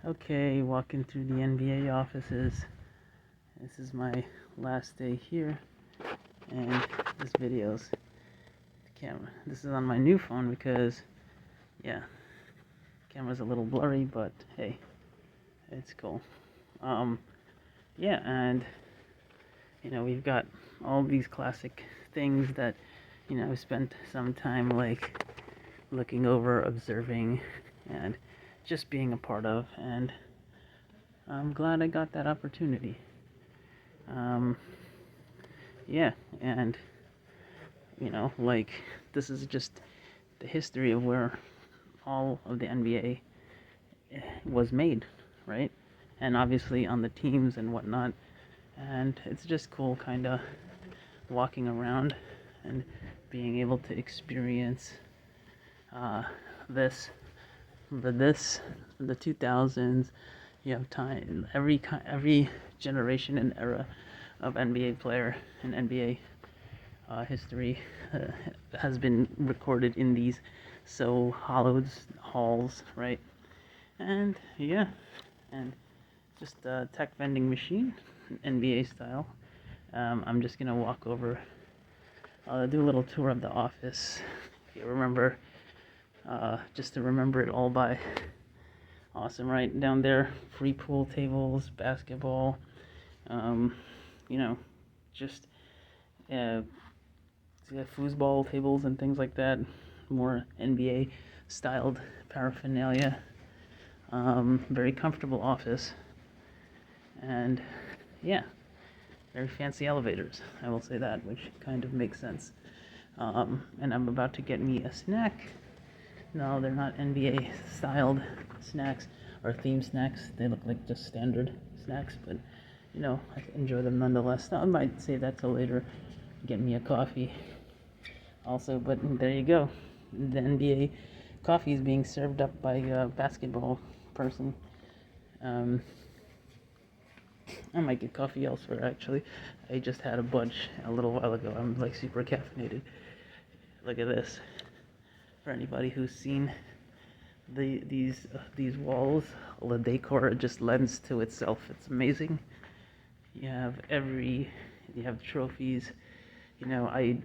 Okay, walking through the NBA offices. This is my last day here, and this video's the camera. This is on my new phone because, yeah, camera's a little blurry, but hey, it's cool. Yeah, and we've got all these classic things that I've spent some time like looking over, observing, and just being a part of, and I'm glad I got that opportunity. Um, yeah, and like this is just the history of where all of the NBA was made, right? And obviously on the teams and whatnot. And it's just cool, kind of walking around and being able to experience uh, this, the 2000s. You have time, every generation and era of NBA player and NBA history has been recorded in these so hollowed halls, right? And yeah, and just a tech vending machine, NBA style. I'm just gonna walk over, do a little tour of the office. If you remember, just to remember it all by. Awesome, right down there, free pool tables, basketball, um, you know, just uh, foosball tables and things like that. More NBA styled paraphernalia. Very comfortable office, and yeah, very fancy elevators. I will say that, which kind of makes sense. And I'm about to get me a snack. No, they're not NBA styled snacks or theme snacks. They look like just standard snacks, but I enjoy them nonetheless. Now, I might save that till later. Get me a coffee also, but there you go. The NBA coffee is being served up by a basketball person. Um, I might get coffee elsewhere actually. I just had a bunch a little while ago. I'm like super caffeinated. Look at this. For anybody who's seen these walls, all the decor just lends to itself. It's amazing. You have you have trophies. I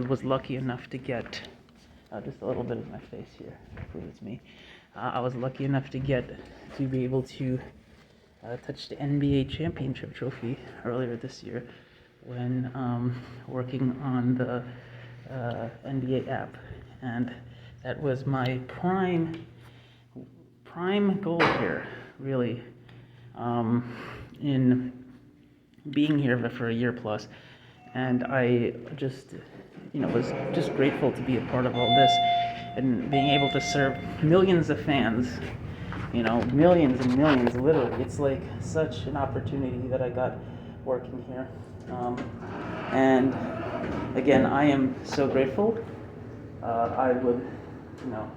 was lucky enough to get just a little bit of my face here. Hopefully it's me. I was lucky enough to be able to touch the NBA championship trophy earlier this year when working on the NBA app, and that was my prime goal here, really, in being here for a year plus, and I just was just grateful to be a part of all this and being able to serve millions of fans, millions and millions, literally. It's like such an opportunity that I got working here. And again, I am so grateful. I would, you know,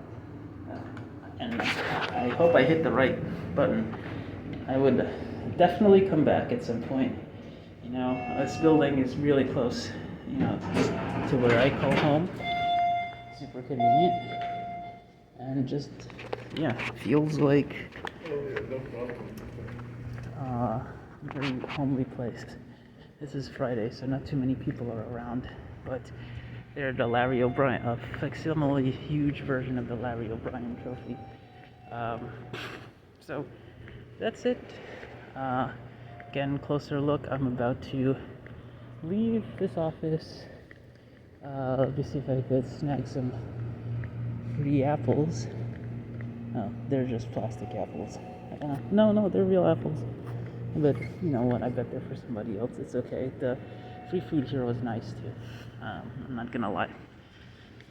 and I hope I hit the right button. I would definitely come back at some point. This building is really close, to where I call home. Super convenient. And just, yeah, feels like very homely place. This is Friday, so not too many people are around, but they're the Larry O'Brien, a facsimile huge version of the Larry O'Brien trophy. Um, so that's it. Uh, Again, closer look. I'm about to leave this office. Let me see if I could snag some free apples. Oh, they're just plastic apples. No, they're real apples. But you know what? I bet they're for somebody else. It's okay. The free food here was nice too. I'm not gonna lie.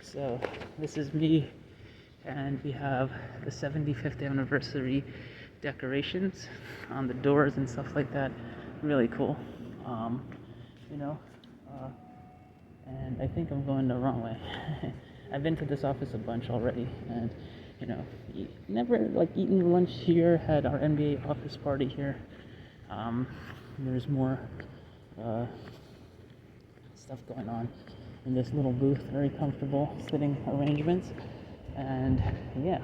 So this is me, and we have the 75th anniversary decorations on the doors and stuff like that. Really cool. Um, you know, uh, and I think I'm going the wrong way. I've been to this office a bunch already, and never like eaten lunch here. Had our NBA office party here. Um, there's more uh, stuff going on in this little booth. Very comfortable sitting arrangements, and yeah,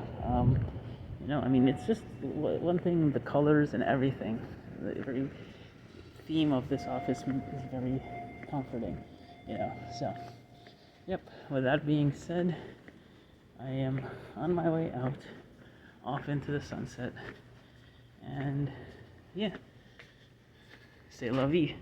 You know, I mean, it's just one thing, the colors and everything. The very theme of this office is very comforting, you know. So, yep, with that being said, I am on my way out, off into the sunset, and yeah, c'est la vie.